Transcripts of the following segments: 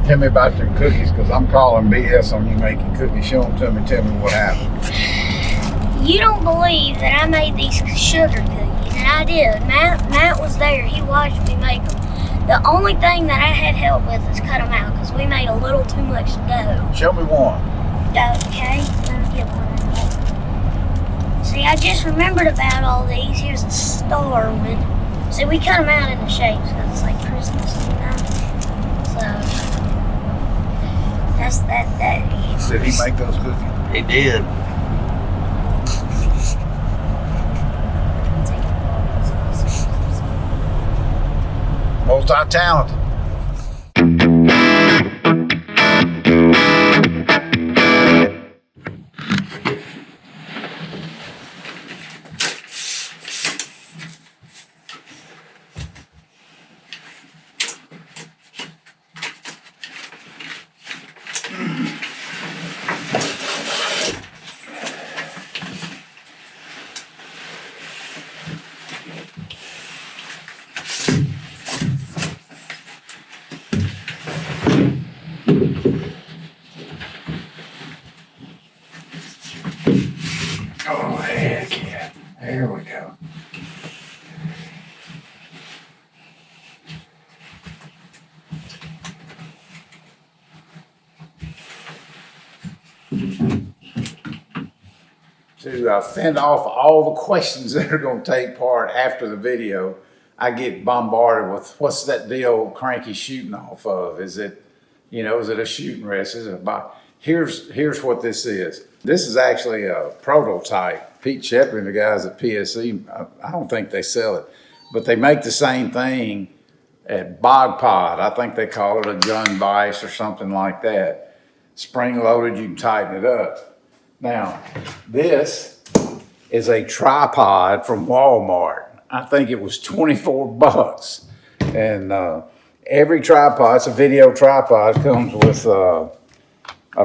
Tell me about your cookies, because I'm calling BS on you making cookies. Show them to me. Tell me what happened. You don't believe that I made these sugar cookies, and I did. Matt was there. He watched me make them. The only thing that I had help with is cut them out, because we made a little too much dough. Show me one. Okay, let me get one. See, I just remembered about all these. Here's a star one. See, we cut them out into shapes because it's like Christmas, you know? So, that's that. Did he make those cookies? He did. Multi-talented. Oh, heck yeah. There we go. To fend off all the questions that are going to take part after the video, I get bombarded with, what's that deal Cranky shooting off of? Is it, is it a shooting rest? Is it a box? Here's what this is. This is actually a prototype. Pete Shepherd and the guys at PSE, I don't think they sell it, but they make the same thing at Bog Pod. I think they call it a gun vise or something like that. Spring loaded, you can tighten it up. Now, this is a tripod from Walmart. I think it was 24 bucks. And every tripod, it's a video tripod, comes with a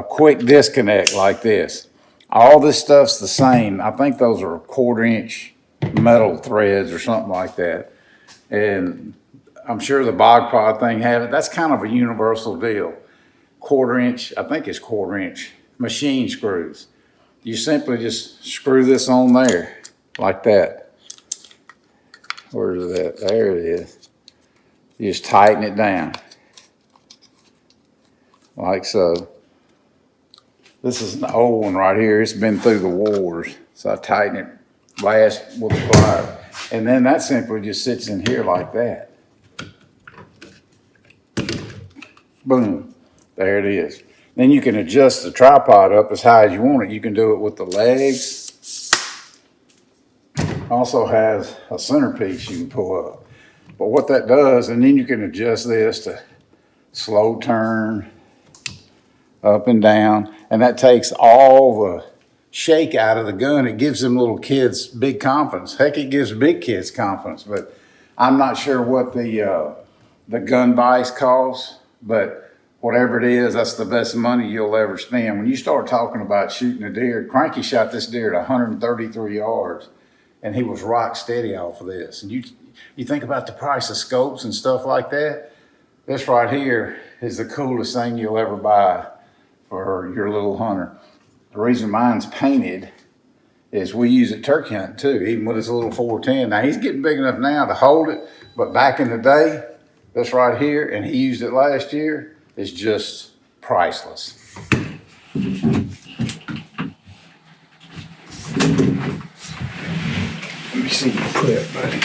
quick disconnect like this. All this stuff's the same. I think those are 1/4-inch metal threads or something like that. And I'm sure the Bog Pod thing had it. That's kind of a universal deal. 1/4-inch, I think it's 1/4-inch machine screws. You simply just screw this on there like that. Where is that? There it is. You just tighten it down like so. This is an old one right here. It's been through the wars. So I tighten it last with the plier. And then that simply just sits in here like that. Boom. There it is. Then you can adjust the tripod up as high as you want it. You can do it with the legs. Also has a centerpiece you can pull up. But what that does, and then you can adjust this to slow turn, up and down, and that takes all the shake out of the gun. It gives them little kids big confidence. Heck, it gives big kids confidence, but I'm not sure what the gun vise costs, but whatever it is, that's the best money you'll ever spend. When you start talking about shooting a deer, Cranky shot this deer at 133 yards, and he was rock steady off of this. And you think about the price of scopes and stuff like that, this right here is the coolest thing you'll ever buy for your little hunter. The reason mine's painted is we use it turkey hunting too, even with his little 410. Now he's getting big enough now to hold it, but back in the day, this right here, and he used it last year, is just priceless. Let me see you clip, buddy.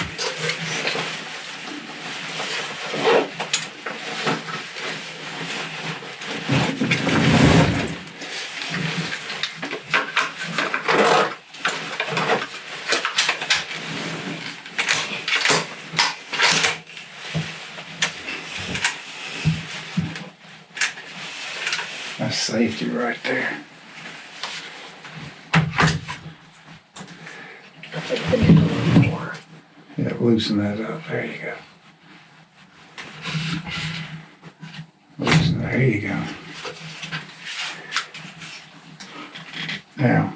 That's safety right there. Yeah, loosen that up. There you go. Loosen. There you go. Now.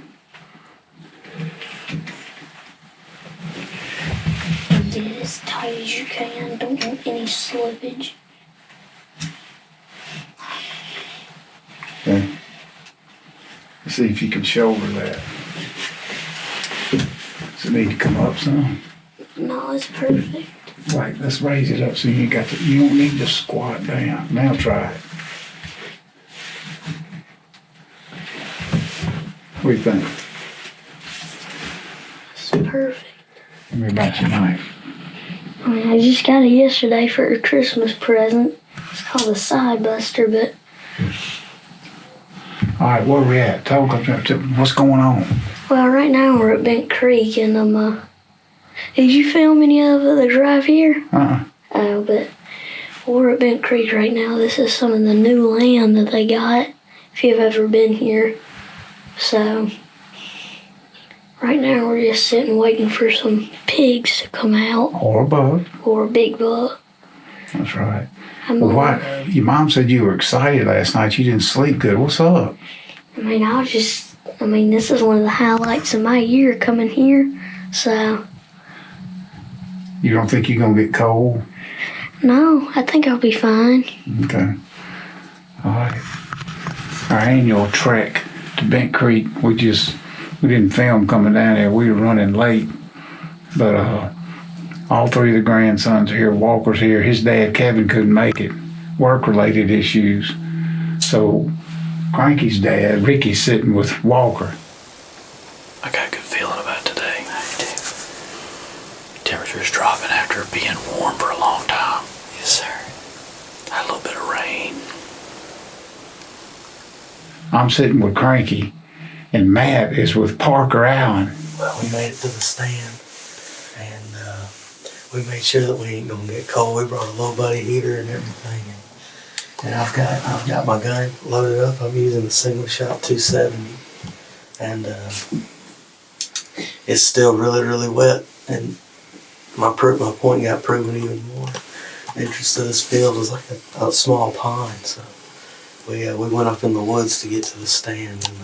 Get it as tight as you can. Don't want any slippage. Okay. Let's see if you can shoulder that. Does it need to come up some? No, it's perfect. Right, let's raise it up so you don't need to squat down. Now try it. What do you think? It's perfect. Tell me about your knife. I mean, I just got it yesterday for a Christmas present. It's called a side buster, but... All right, where we at? Talk up to what's going on? Well, right now we're at Bent Creek, and did you film any of the drive here? Oh, but we're at Bent Creek right now. This is some of the new land that they got, if you've ever been here. So, right now we're just sitting waiting for some pigs to come out. Or a bug. Or a big buck. That's right. Well, why? Your mom said you were excited last night. You didn't sleep good. What's up? I mean, this is one of the highlights of my year coming here, so... You don't think you're going to get cold? No, I think I'll be fine. Okay. All right. Our annual trek to Bent Creek, we didn't film coming down there. We were running late, but all three of the grandsons are here. Walker's here. His dad, Kevin, couldn't make it. Work-related issues. So Cranky's dad, Ricky's sitting with Walker. I got a good feeling about today. I do. Temperature's dropping after being warm for a long time. Yes, sir. Had a little bit of rain. I'm sitting with Cranky, and Matt is with Parker Allen. Well, we made it to the stand, and we made sure that we ain't gonna get cold. We brought a low buddy heater and everything, and I've got my gun loaded up. I'm using the single shot 270, and it's still really, really wet, and my point got proven even more. The entrance to this field was like a small pond, so we went up in the woods to get to the stand, and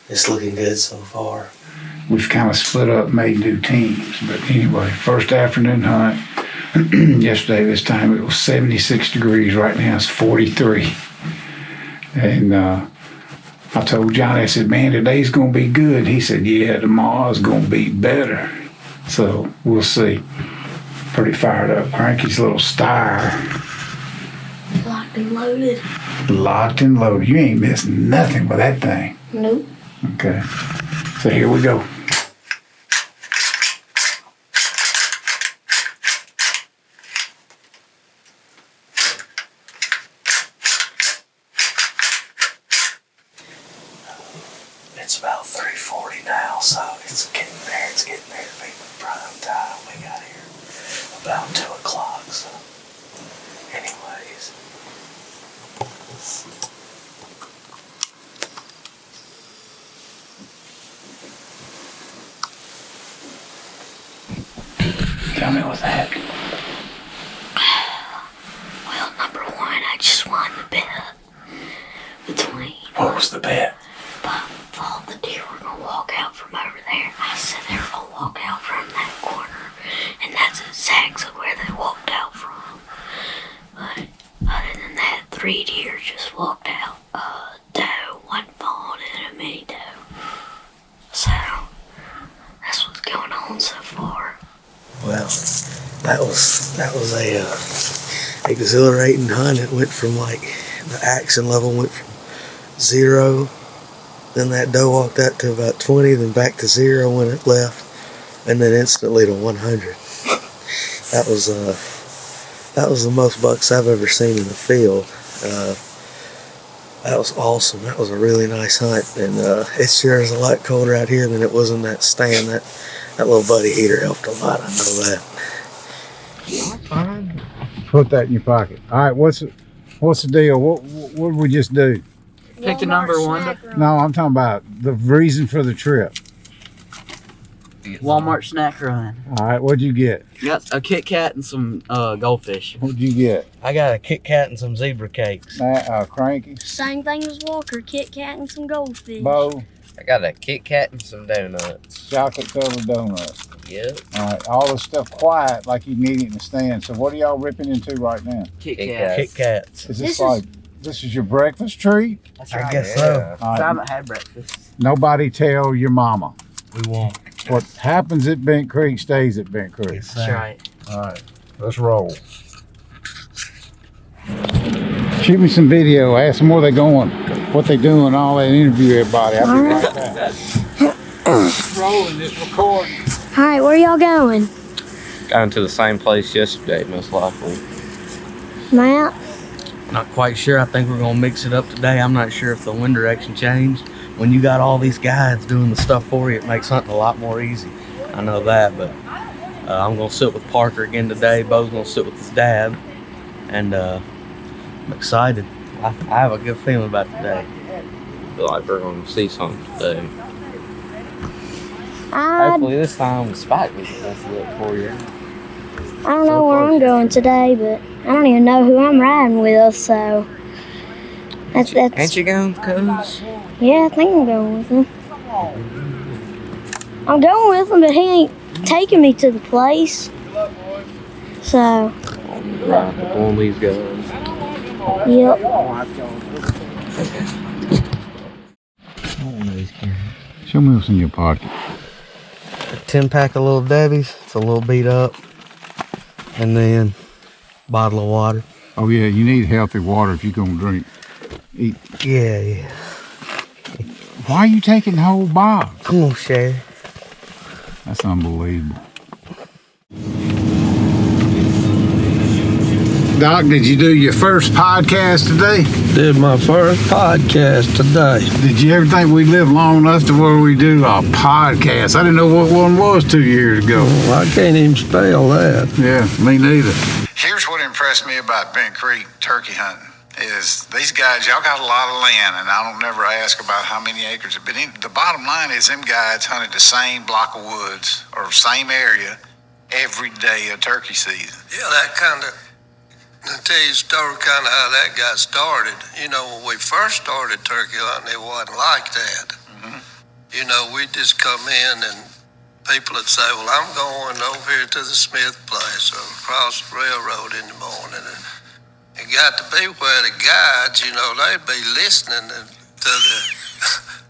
it's looking good so far. We've kind of split up, made new teams, but anyway, first afternoon hunt. Yesterday this time it was 76 degrees. Right now it's 43, and I told Johnny, I said, man, today's gonna be good. He said, yeah, tomorrow's gonna be better. So we'll see. Pretty fired up. Cranky's little star. Locked and loaded. Locked and loaded. You ain't missing nothing with that thing. Nope. Okay. So here we go. It's about 3:40 now, so it's getting there. It's getting there to be prime time. We got here about 2 o'clock, so anyways. Tell me what's happening. Well, number one, I just won the bet between... What was the bet? All the deer were going to walk out from over there. I said they were going to walk out from that corner, and that's exactly where they walked out from. But other than that, 3 deer just walked out. A doe, 1 fawn, and a mini doe. So, that's what's going on so far. Well, that was a exhilarating hunt. It went from the action level went from 0. Then that doe walked out to about 20, then back to 0 when it left, and then instantly to 100. That was the most bucks I've ever seen in the field. That was awesome. That was a really nice hunt, and it sure is a lot colder out here than it was in that stand. That little buddy heater helped a lot. I know that. Fine. Put that in your pocket. All right. What's the deal? What did we just do? Pick the number one. No, I'm talking about the reason for the trip. Walmart snack run. All right, what'd you get? Got a Kit Kat and some goldfish. What'd you get? I got a Kit Kat and some zebra cakes. Cranky. Same thing as Walker, Kit Kat and some goldfish. Bo. I got a Kit Kat and some donuts. Chocolate covered donuts. Yep. All right, all this stuff quiet like you can eat it in the stand. So what are y'all ripping into right now? Kit Kit Kat. Kit Kats. Is This this like This is your breakfast treat? That's I right. guess so. All I right. haven't had breakfast. Nobody tell your mama. We won't. What happens at Bent Creek stays at Bent Creek. Yes, That's sir. right. All right, let's roll. Shoot me some video. Ask them where they going, what they doing, all that. Interview everybody. I'll be right back. It's rolling. It's recording. All right, where y'all going? Got into the same place yesterday, most likely. Matt? Not quite sure. I think we're gonna mix it up today. I'm not sure if the wind direction changed. When you got all these guides doing the stuff for you, it makes hunting a lot more easy. I know that, but I'm gonna sit with Parker again today. Bo's gonna sit with his dad, and I'm excited. I have a good feeling about today. I feel like we're going to see something today. I Hopefully this time Spike we can mess it up for you. don't know where I'm going today, but I don't even know who I'm riding with, so that's Ain't you going, CUZ? yeah, I think I'm going with him. I'm going with him, but he ain't taking me to the place. So, Right, one of these guys. yep. Show me what's in your pocket. A 10-pack of Little Debbie's. It's a little beat up. And then bottle of water. Oh yeah, you need healthy water if you're gonna drink. Eat. Yeah. Why are you taking the whole box? Come on, Sherry. That's unbelievable. Doc, did you do your first podcast today? Did my first podcast today. Did you ever think we'd live long enough to where we do a podcast? I didn't know what one was 2 years ago. Well, I can't even spell that. Yeah, me neither. Here's what impressed me about Bent Creek turkey hunting is these guys, y'all got a lot of land, and I don't never ask about how many acres, but the bottom line is them guys hunted the same block of woods or same area every day of turkey season. Yeah, that kind of, to tell you a story kind of how that got started. You know, when we first started turkey hunting, it wasn't like that. Mm-hmm. You know, we'd just come in and people would say, well, I'm going over here to the Smith place or across the railroad in the morning. And it got to be where the guides, you know, they'd be listening to the,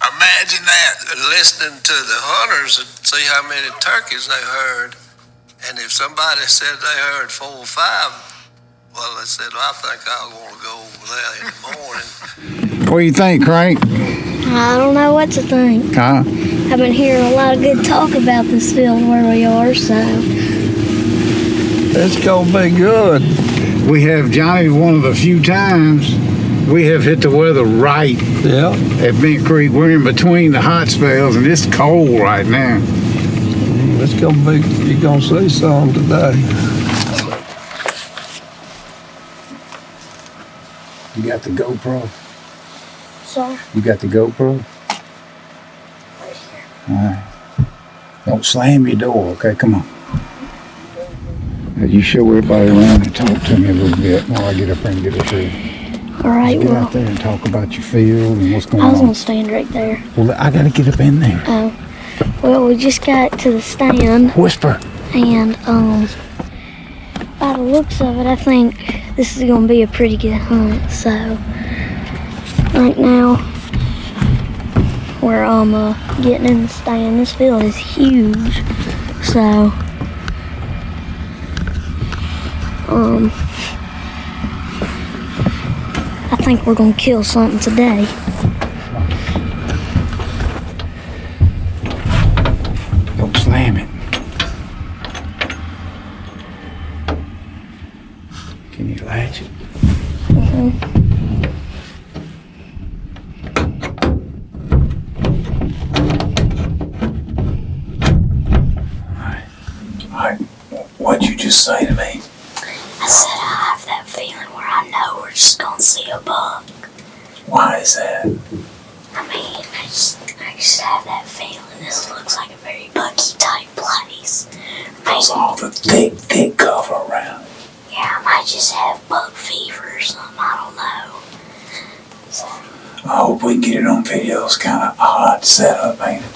imagine that, listening to the hunters and see how many turkeys they heard. And if somebody said they heard 4 or 5, well, they said, well, I think I want to go over there in the morning. What do you think, Crank? I don't know what to think. Huh? I've been hearing a lot of good talk about this field where we are, so It's gonna be good. We have, Johnny, one of the few times we have hit the weather right Yeah. at Bent Creek. We're in between the hot spells, and it's cold right now. It's gonna be, you're gonna see some today. You got the GoPro? sorry. You got the GoPro? All right. Don't slam your door, okay? Come on. Now, you show everybody around and talk to me a little bit while I get up there and get a feel. All right, Get well, out there and talk about your field and what's going I was on. gonna stand right there. Well, I gotta get up in there. Oh, well, we just got to the stand, Whisper. and by the looks of it, I think this is gonna be a pretty good hunt. So, right now, we're getting in the stand. This field is huge, so I think we're gonna kill something today. Don't slam it. Can you latch it? Alright. What'd you just say to me? I said I have that feeling where I know we're just gonna see a buck. Why is that? I mean, I just have that feeling. This looks like a very bucky type place. Because all the thick cover around it. Yeah, I might just have buck fever or something. I don't know. So, I hope we can get it on video. It's kind of odd setup, ain't it?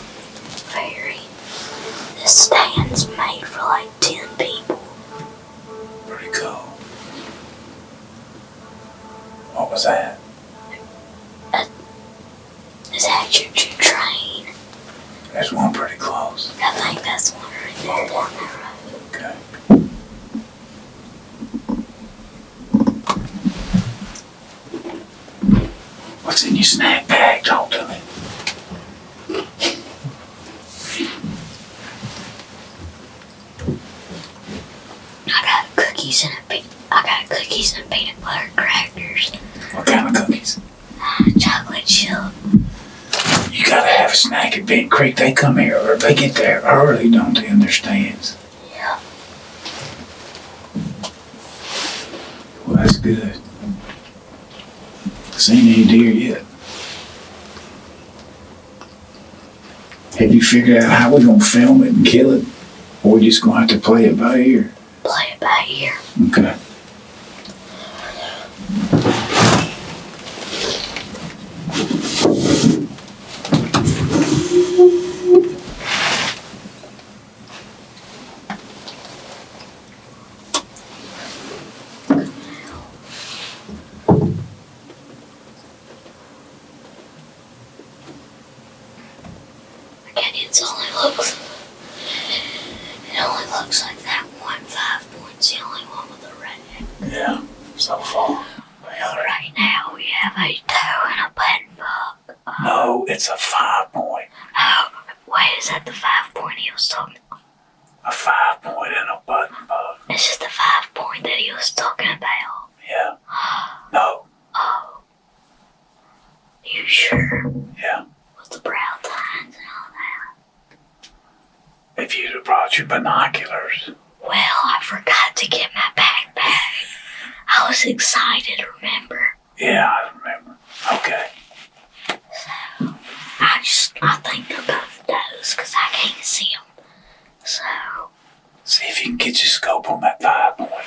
very. This stand's made for like 10 people. Pretty cool. What was that? that choo-choo train. There's one pretty close. I think that's one right there down that road. Okay. What's in your snack bag? Talk to me. I got cookies and peanut butter crackers. What kind of cookies? Chocolate chip. You gotta have a snack at Big Creek. They come here, or they get there early, don't they, in their stands? Yeah. Well, that's good. Seen any deer yet? Have you figured out how we're gonna film it and kill it? Or we just gonna have to play it by ear? Play it by ear. Okay. Again, it only looks like that 1.5 point's the only one with a red. Yeah, so far. Well, right now we have a toe and a button bug. No, it's a 5 point. Oh, wait, is that the 5 point he was talking about? A 5 point and a button bug. Is it the 5 point that he was talking about? Yeah. No. Oh. You sure? Yeah. With the brow tines and all that? If you'd have brought your binoculars. Well, I forgot to get my backpack. I was excited, remember? Yeah, I remember. Okay. So, I think they're both those because I can't see them. So, See if you can get your scope on that 5 point.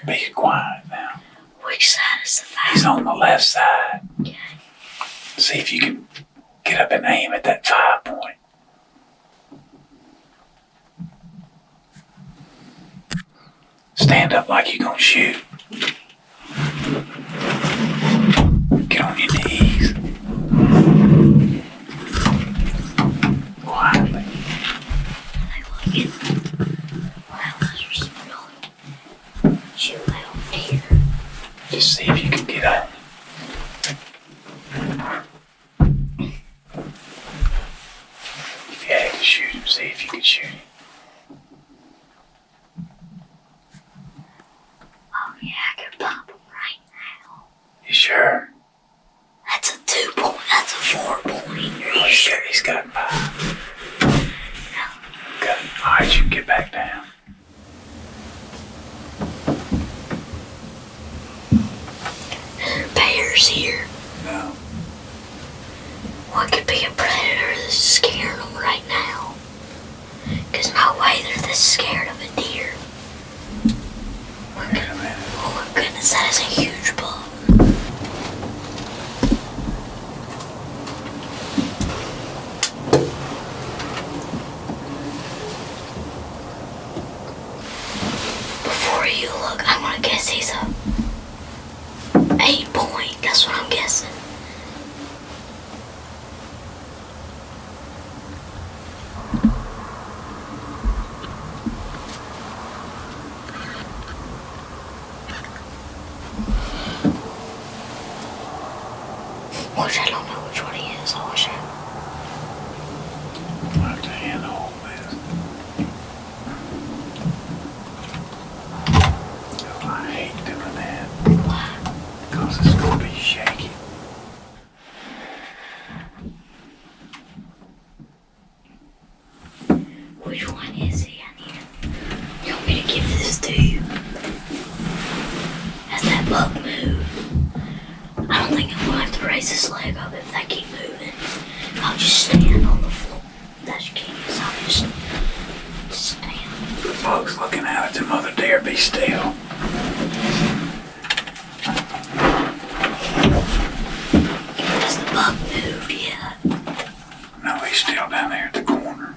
Be quiet now. which side is the 5? He's on the left side. Okay. See if you can get up and aim at that 5 point. Stand up like you're gonna shoot. Get on your knees. Quietly. Wow, those are some really chill out deer. Just see if you can get up. If you had to shoot him, see if you could shoot him. Oh yeah, I could pop them right now. You sure? That's a 2 point, that's a 4 point. Are you sure? He's got 5. Good. Alright, you can get back down. Are there bears here? No. What could be a predator that's scaring them right now? Cause no way they're this scared of a deer. Wait a minute. Oh my goodness, that is a huge bug. Before you look, I'm gonna guess he's a 8 point. That's what I'm guessing. Which I don't know which one he is. I wish I. I'll have to handhold this. I hate doing that. Because it's going to be shaky. Which one is he? You want me to give this to you? Has that bug moved? I don't think I'm gonna have to raise this leg up if they keep moving. I'll just stand on the floor. That's genius. I'll just stand. The bug's looking out at them other deer. Be still. Has the bug moved yet? No, he's still down there at the corner.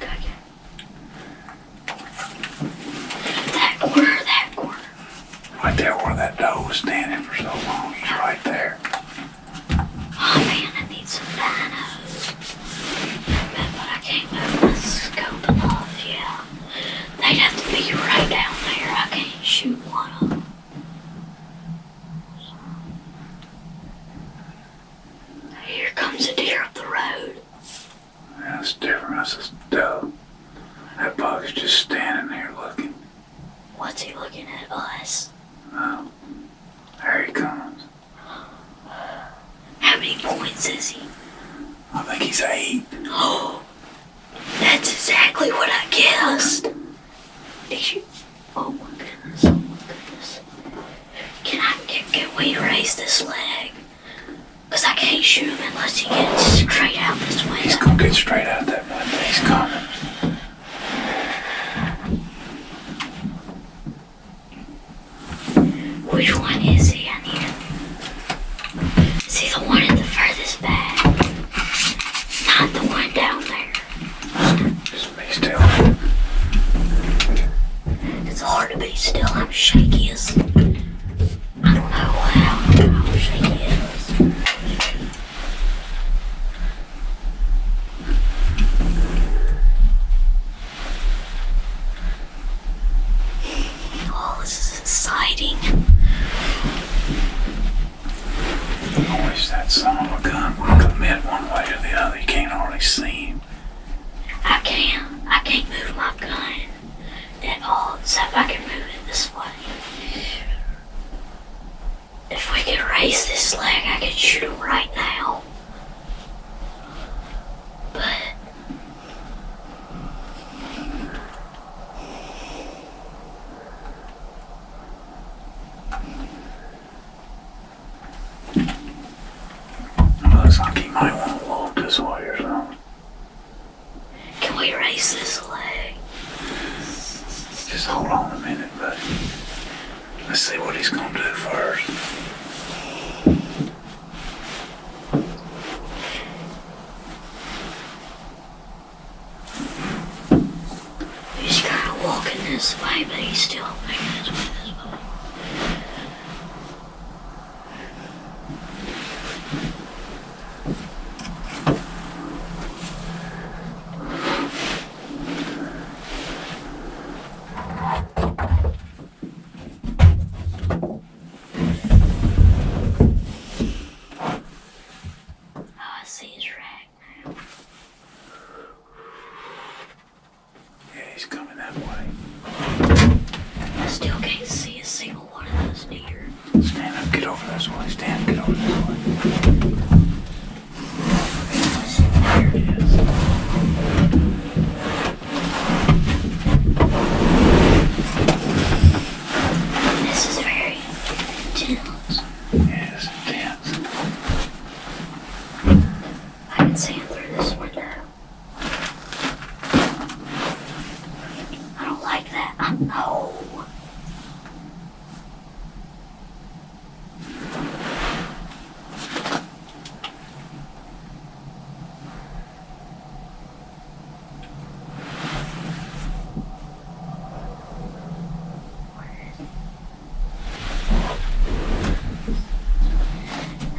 Okay. That corner, that corner. Right there where that doe was standing for so long. He's right there. Oh man, I need some comes a deer up the road. That's different. That's a dope. That bug's just standing there looking. What's he looking at us? Oh, there he comes. How many points is he? I think he's 8. Oh, that's exactly what I guessed. Did you? Oh my goodness, oh my goodness. Can we raise this leg? Because I can't shoot him unless he gets straight out this way. He's gonna get straight out that window. He's coming. Which one is he? I need him. Is he the one in the furthest back? Not the one down there. Just be still. It's hard to be still. I'm shaky as... I don't know how shaky it is. Oh, this is exciting. I wish that son of a gun would commit one way or the other. You can't hardly see him. I can't move my gun at all, except I can move it this way. If we could raise this leg, I could shoot him right now. But Looks like he might want to walk this way or something. can we raise this leg? Just hold on a minute, buddy. Let's see what he's gonna do first. He's kind of walking this way, but he's still making his way this way. Oh, I see his rack now. Yeah, he's coming that way. I still can't see a single one of those deer. Stand up, get over this way. Stand, get over this way. There it is. This is very intense. Yeah, it's intense. I can see him through this window. I don't like that. No.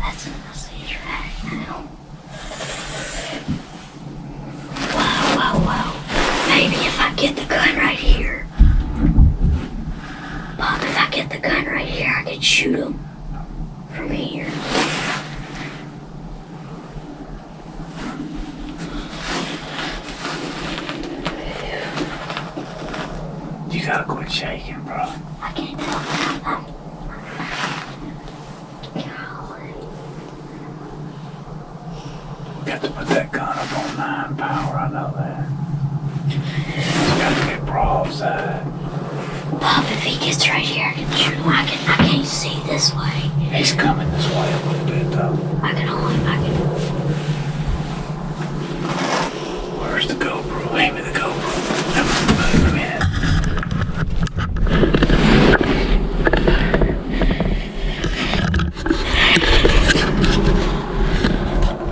That's a message right now. Whoa. Maybe if I get the gun right here. Bob, if I get the gun right here, I could shoot him from here. You gotta quit shaking, bro. I can't tell that. Golly. Got to put that gun up on 9 power, I know that. It's got to get broadside. Bob, if he gets right here, I can shoot him. I can't see this way. He's coming this way a little bit, though. Where's the GoPro? Hand me the GoPro. That was move a minute.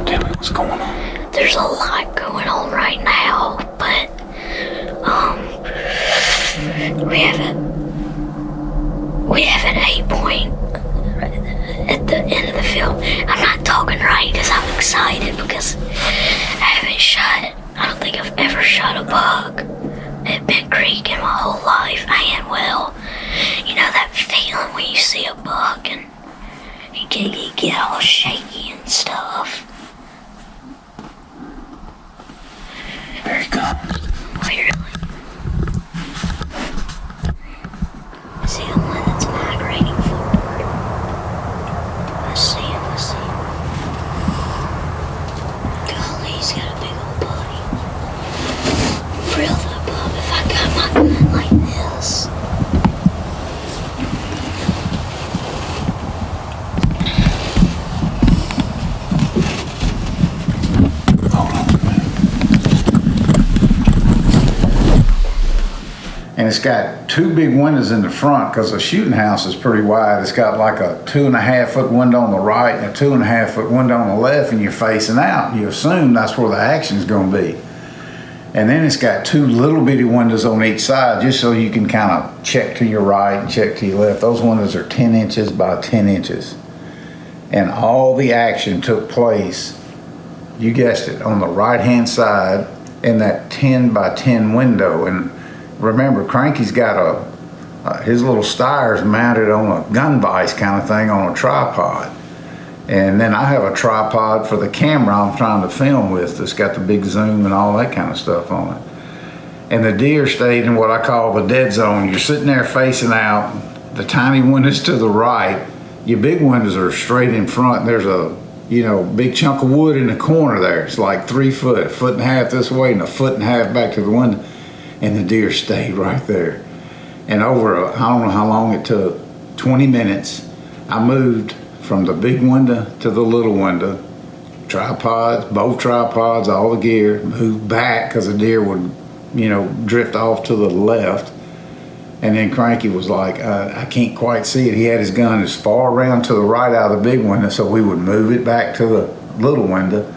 Tell me what's going on. There's a lot going on right now, but we have an 8-point at the end of the field. I'm not talking right because I'm excited because I don't think I've ever shot a buck at Big Creek in my whole life. You know that feeling when you see a buck and you get all shaky and stuff. Wait, really? I see the one that's migrating forward. I see him, I see him. Golly, he's got a big old body. Real to the pub if I got my gun like this. And it's got two big windows in the front because the shooting house is pretty wide. It's got like a 2.5 foot window on the right and a 2.5 foot window on the left, and you're facing out. You assume that's where the action's going to be. And then it's got two little bitty windows on each side just so you can kind of check to your right and check to your left. Those windows are 10 inches by 10 inches. And all the action took place, you guessed it, on the right hand side in that 10 by 10 window. And remember, Cranky's got his little steyer's mounted on a gun vise kind of thing on a tripod. And then I have a tripod for the camera I'm trying to film with that's got the big zoom and all that kind of stuff on it. And the deer stayed in what I call the dead zone. You're sitting there facing out, the tiny windows to the right, your big windows are straight in front, and there's a big chunk of wood in the corner there. It's like 3 foot, 1.5 feet this way and 1.5 feet back to the window. And the deer stayed right there. And over, I don't know how long it took, 20 minutes, I moved from the big window to the little window, tripods, both tripods, all the gear, moved back because the deer would, drift off to the left. And then Cranky was like, I can't quite see it. He had his gun as far around to the right out of the big window, so we would move it back to the little window,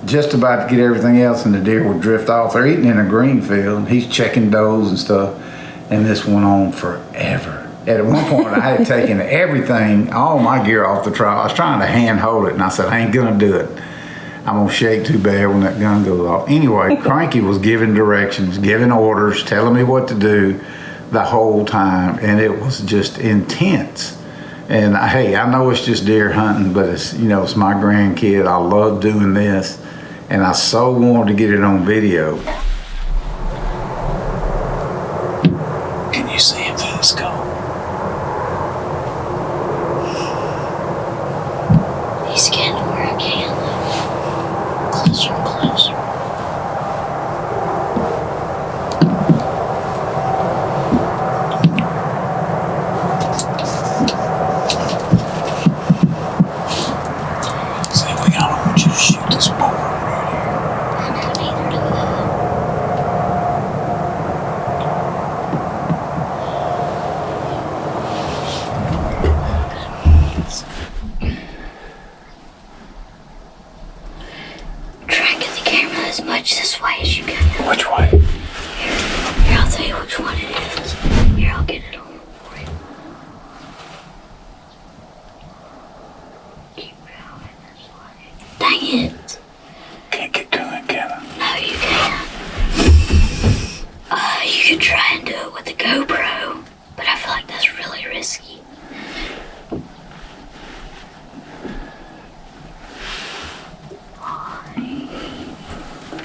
just about to get everything else, and the deer would drift off. They're eating in a green field. He's checking does and stuff, and this went on forever. At one point, I had taken everything, all my gear off the tripod. I was trying to hand hold it, and I said, I ain't gonna do it. I'm gonna shake too bad when that gun goes off. Anyway, Cranky was giving directions, giving orders, telling me what to do the whole time, and it was just intense. And hey, I know it's just deer hunting, but it's it's my grandkid. I love doing this, and I so wanted to get it on video. Can you see him through the skull? He's getting to where I can. Closer and closer. See, I don't want you to shoot this board right here. I know, neither do I. Try and get the camera as much this way as you can. Which way? Here, I'll tell you which one it is. Here, I'll get it on for you. Keep going this way. Dang it. Can't get to it, can I? No, you can't. You could try and do it with the GoPro, but I feel like that's really risky.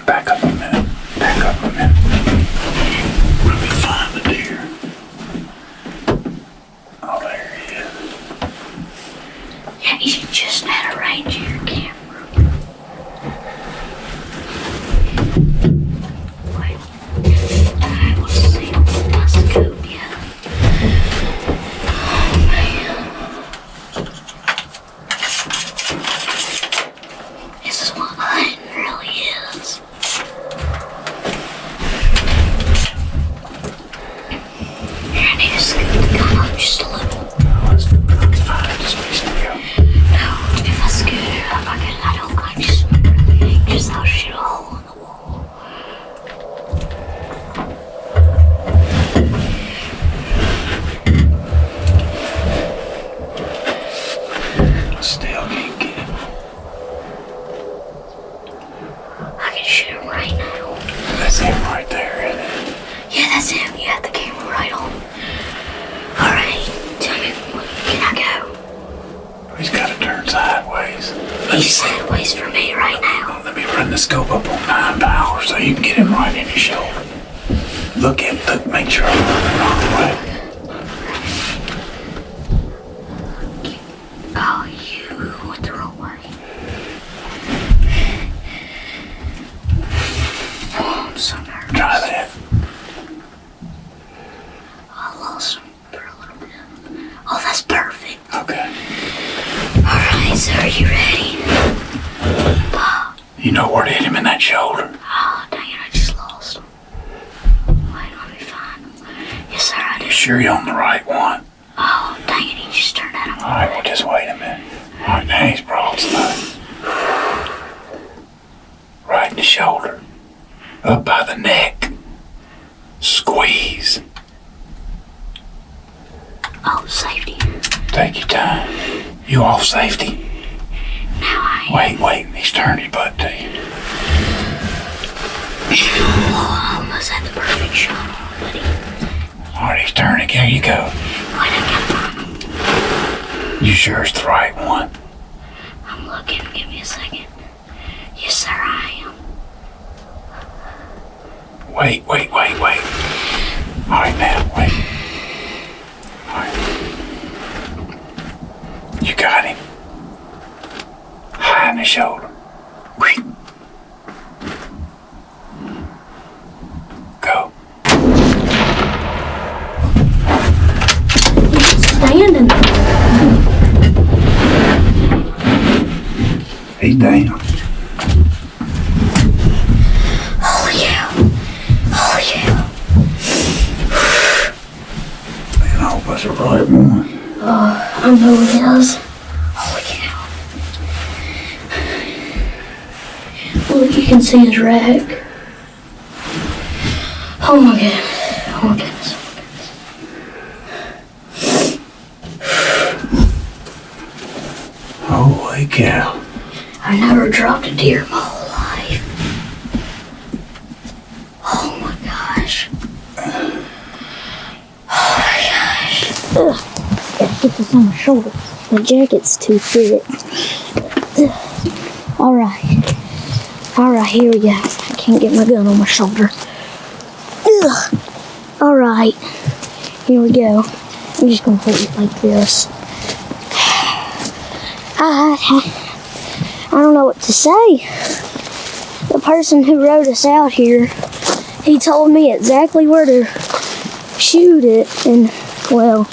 Back up a minute. Back up a minute. Let me find the deer. Oh, there he is. Yeah, you just had to range of your camera. Wait. I want to see him. That's the coat, yeah. Oh, man. This is what hunting really is. Here, I need to scoot the gun up just a little. Let's find this place to go. No, if I scoot it up, I'm just really anxious. I'll shoot a hole in the wall. Still can't get him. I can shoot him right now. That's him right there, isn't it? Yeah, that's him. You have the camera right on. Alright, tell me, can I go? He's got to turn sideways. He's sideways for me right now. Let me run the scope up on 9 power so you can get him right in his shoulder. Look, make sure I'm running the wrong way. Oh, you went the wrong way. Oh, I'm so nervous. Try that. I lost him for a little bit. Oh, that's perfect. Okay. Alright, so are you ready? You know where to hit him in that shoulder. Oh, dang it, I just lost him. Wait, let me find him. Yes, sir, I do. You sure you're on the right one? Oh, dang it, he just turned out on me. Alright, well, just wait a minute. Alright, now he's broadside. Right in the shoulder. Up by the neck. Squeeze. Oh, safety. Take your time. You off safety? Now I Wait, he's turned his butt to you. Oh, almost had the perfect shot, buddy. Alright, he's turning. There you go. Wait, I gotta find him. You sure it's the right one? I'm looking. Give me a second. Yes, sir, I am. Wait. Alright, now, wait. Alright. You got him. High in the shoulder. Go. Standing. He's down. Oh, yeah. Oh, yeah. Man, I hope that's the right one. I know it is. Holy cow. Look, you can see his rack. Oh my goodness. Oh my goodness. Holy cow. I never dropped a deer in my whole life. Oh my gosh. Oh my gosh. Ugh. Gotta get this on my shoulder. My jacket's too thick. Alright. Alright, here we go. I can't get my gun on my shoulder. Ugh. Alright. Here we go. I'm just gonna put it like this. I don't know what to say. The person who wrote us out here, he told me exactly where to shoot it, and well,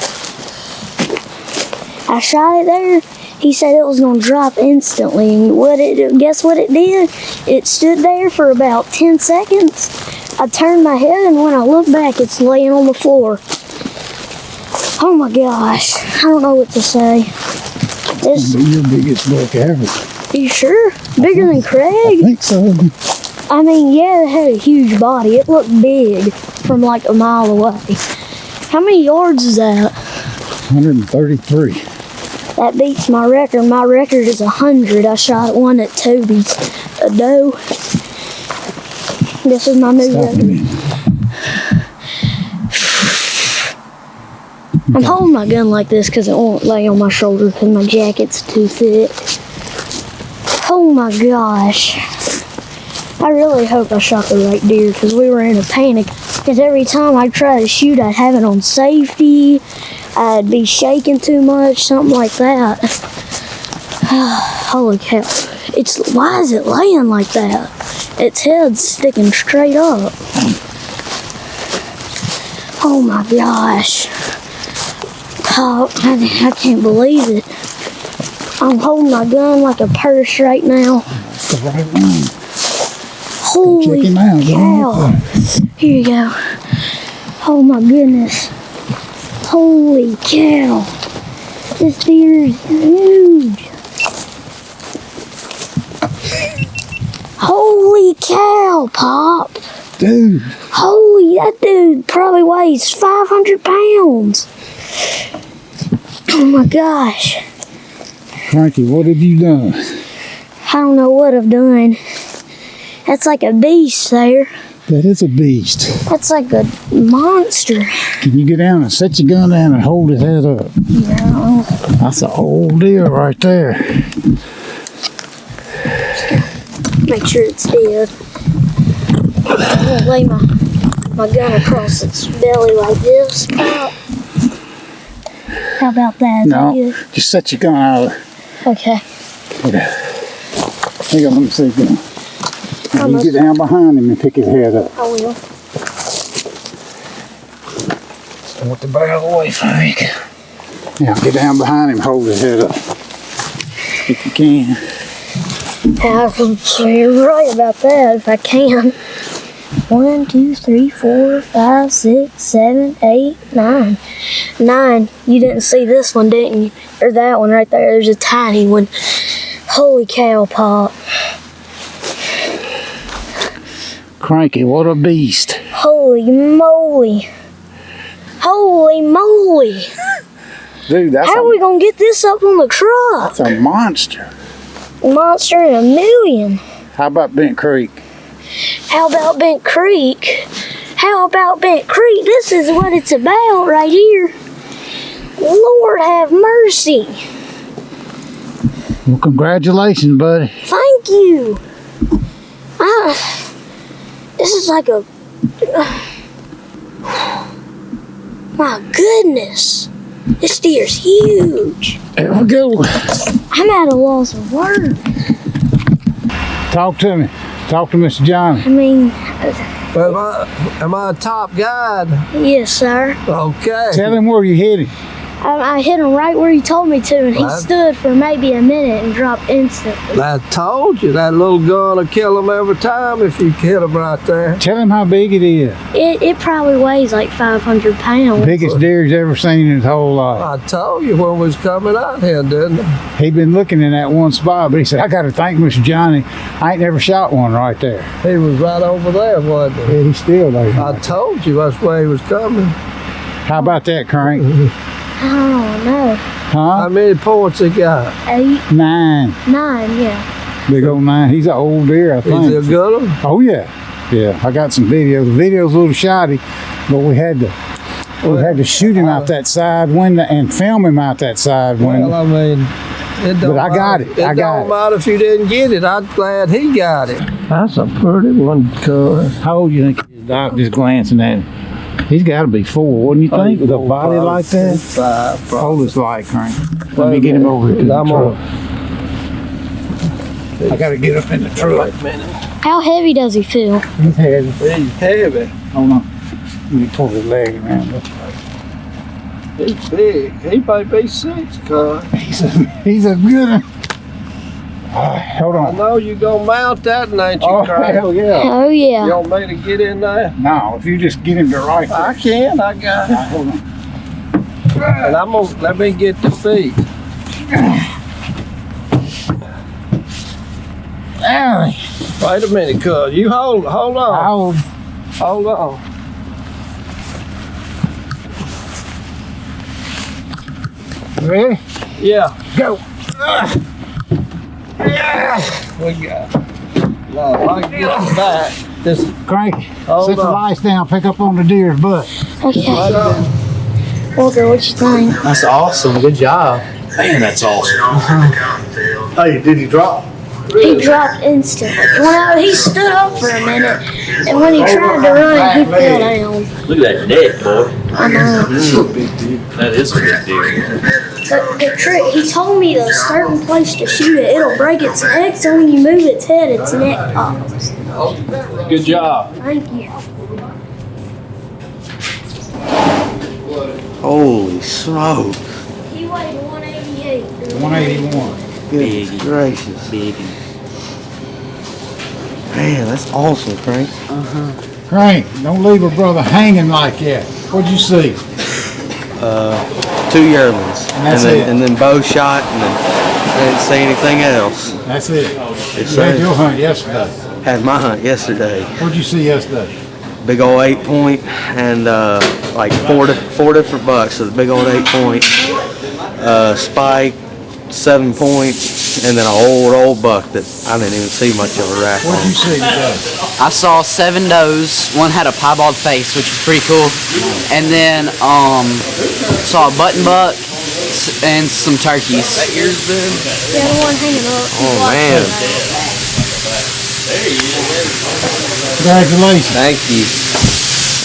I shot it there. He said it was gonna drop instantly, and guess what it did? It stood there for about 10 seconds. I turned my head, and when I look back, it's laying on the floor. Oh my gosh, I don't know what to say. This, Your biggest buck ever. you sure? Bigger than Craig? I think so. I mean, yeah, it had a huge body. It looked big from like a mile away. How many yards is that? 133. That beats my record. My record is 100. I shot one at Toby's, a doe. This is my new Stop record. me. I'm holding my gun like this because it won't lay on my shoulder because my jacket's too thick. Oh my gosh. I really hope I shot the right deer because we were in a panic. Because every time I try to shoot, I'd have it on safety. I'd be shaking too much, something like that. Holy cow. Why is it laying like that? Its head's sticking straight up. Oh my gosh. Oh, I can't believe it. I'm holding my gun like a purse right now. That's the right one. Holy Check him out, cow. Here you go. Oh my goodness. Holy cow. This deer is huge. Holy cow, Pop. Dude. Holy, that dude probably weighs 500 pounds. Oh my gosh. Cranky, what have you done? I don't know what I've done. That's like a beast there. That is a beast. That's like a monster. Can you get down and set your gun down and hold his head up? No. That's an old deer right there. Make sure it's dead. I'm gonna lay my gun across its belly like this. How about that? Is that good? Just set your gun out. Okay. Okay. Hang on, let me see again. Now you get down behind him and pick his head up. I will. I want the barrel away from you. Now get down behind him, hold his head up. If you can. You're right about that, if I can. 1, 2, 3, 4, 5, 6, 7, 8, 9. 9. You didn't see this one, didn't you? Or that one right there. There's a tiny one. Holy cow, Pop. Cranky, what a beast. Holy moly. Holy moly. Dude, How are we going to get this up on the truck? that's a monster. Monster in a million. How about Bent Creek? How about Bent Creek? How about Bent Creek? This is what it's about right here. Lord have mercy. Well, congratulations, buddy. Thank you. This is like a... my goodness. This deer's huge. There we go. I'm at a loss of words. Talk to me. Talk to Mr. Johnny. I mean, Am I a top guide? yes, sir. Okay. Tell him where you hit him. I hit him right where he told me to, and he stood for maybe a minute and dropped instantly. I told you that little gun will kill him every time if you hit him right there. Tell him how big it is. It probably weighs like 500 pounds. Biggest deer he's ever seen in his whole life. I told you when we was coming out here, didn't I? He'd been looking in that one spot, but he said, I got to thank Mr. Johnny. I ain't never shot one right there. He was right over there, wasn't he? Yeah, he's still there. I told you that's where he was coming. How about that, Crank? I don't know. Huh? How many points he got? 8, 9. 9, yeah. Big old 9. He's an old deer, I think. Is he a good one? Oh, yeah. Yeah, I got some videos. The video's a little shoddy, but we had to shoot him out that side window and film him out that side window. Well, I mean, it don't But I got matter. it. I got don't it. matter if you didn't get it. I'm glad he got it. That's a pretty one, cuz. How old do you think he is, Doc? Just glancing at him. He's got to be 4, wouldn't you think? With a body like that? 5, How old is like, Crank? Let me get him over here to the I'm truck. I got to get up in the truck. How heavy does he feel? He's heavy. He's heavy. Hold on. Let me pull his leg around. He's big. He might be 6, cuz. He's a good one. Hold I on. know you gonna mount that, ain't you, Oh, Craig? hell yeah. Oh, You yeah. want me to get in there? No, if you just get him to right there. I can. I got it. Hold on. And I'm gonna let me get the feet. Wait a minute, cuz. You hold on. Hold on. Ready? Yeah. Go. We got it. Now, if I can get it back, this Crank. Hold Set the on. lights down. Pick up on the deer's butt. Okay. Walker, what you think? That's awesome. Good job. Man, that's awesome. Hey, did he drop? He dropped instantly. He stood up for a minute, and when he tried to run, he fell down. Look at that neck, boy. I know. That is a big deer. But the trick, he told me the certain place to shoot it. It'll break its neck, so when you move its head, its neck pops. Good job. Thank you. Holy smoke. He weighed 188. 181. Goodness gracious. Big. Man, that's awesome, Crank. Crank, don't leave a brother hanging like that. What'd you see? 2 yearlings. that's it? And then bow shot, and then I didn't see anything else. That's it. It's You had your hunt yesterday. had my hunt yesterday. What'd you see yesterday? Big old 8-point and like four different bucks. So the big old 8-point, spike, 7-point, and then an old buck that I didn't even see much of a rack What'd you on. see today? I saw 7 does. One had a piebald face, which was pretty cool. And then saw a button buck and some turkeys. That yours been? Yeah, the one hanging up. Oh man. Congratulations. Thank you.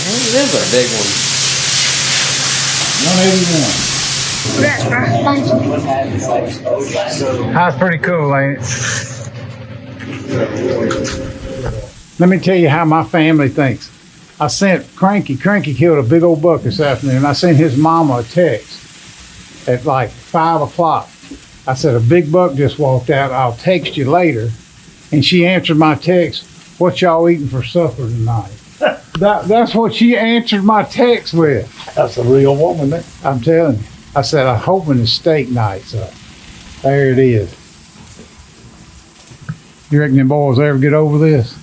Man, it is a big one. 181. That's pretty cool, ain't it? Let me tell you how my family thinks. I sent Cranky killed a big old buck this afternoon. I sent his mama a text at like 5 o'clock. I said, a big buck just walked out. I'll text you later. And she answered my text, what y'all eating for supper tonight? That's what she answered my text with. That's a real woman, man. I'm telling you. I said, I'm hoping it's steak night, so there it is. You reckon them boys ever get over this?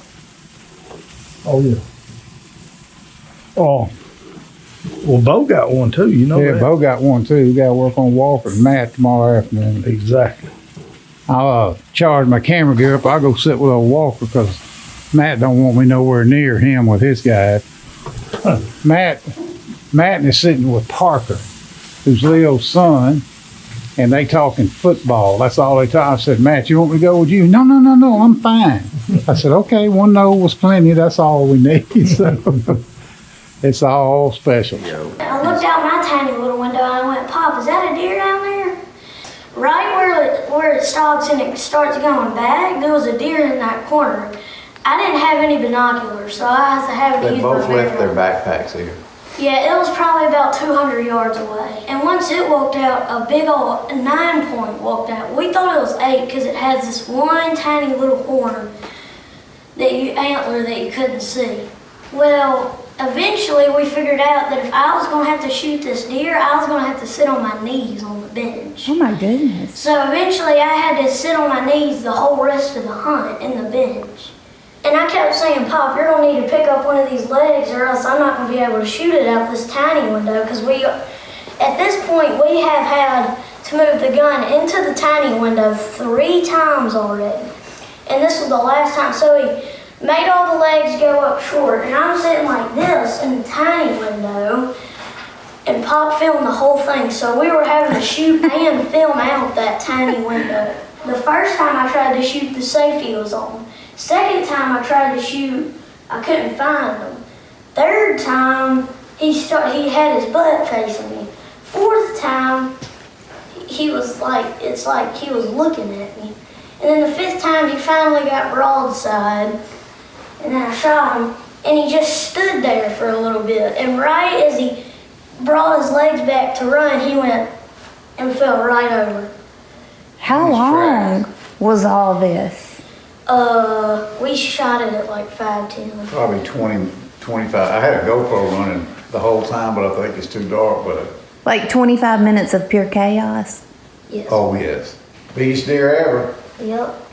Oh, yeah. Oh, well, Bo got one too, you know Yeah, that. Bo got one too. We got to work on Walker and Matt tomorrow afternoon. Exactly. I'll charge my camera gear up. I'll go sit with old Walker because Matt don't want me nowhere near him with his guy. Matt is sitting with Parker, who's Leo's son, and they talking football. That's all they talk. I said, Matt, you want me to go with you? No, I'm fine. I said, okay, one no was plenty. That's all we need. So it's all special. I looked out my tiny little window and I went, Pop, is that a deer down there? Right where it stops and it starts going back, there was a deer in that corner. I didn't have any binoculars, so I had to have to use my barrel. backpacks here. Yeah, it was probably about 200 yards away. And once it walked out, a big old 9-point walked out. We thought it was 8 because it has this one tiny little horn antler that you couldn't see. Well, eventually we figured out that if I was going to have to shoot this deer, I was going to have to sit on my knees on the bench. Oh my goodness. So eventually I had to sit on my knees the whole rest of the hunt in the bench. And I kept saying, Pop, you're going to need to pick up one of these legs or else I'm not going to be able to shoot it out this tiny window because at this point, we have had to move the gun into the tiny window 3 times already. And this was the last time. So he made all the legs go up short and I'm sitting like this in the tiny window and Pop filmed the whole thing. So we were having to shoot and film out that tiny window. The first time I tried to shoot, the safety was on. Second time I tried to shoot, I couldn't find him. Third time, he had his butt facing me. Fourth time, it's like he was looking at me. And then the 5th time, he finally got broadside, and then I shot him, and he just stood there for a little bit. And right as he brought his legs back to run, he went and fell right over. How long was all this? We shot it at like 5:10. Probably 20, 25. I had a GoPro running the whole time, but I think it's too dark. But Like 25 minutes of pure chaos? Yes. oh yes, biggest deer ever. Yep.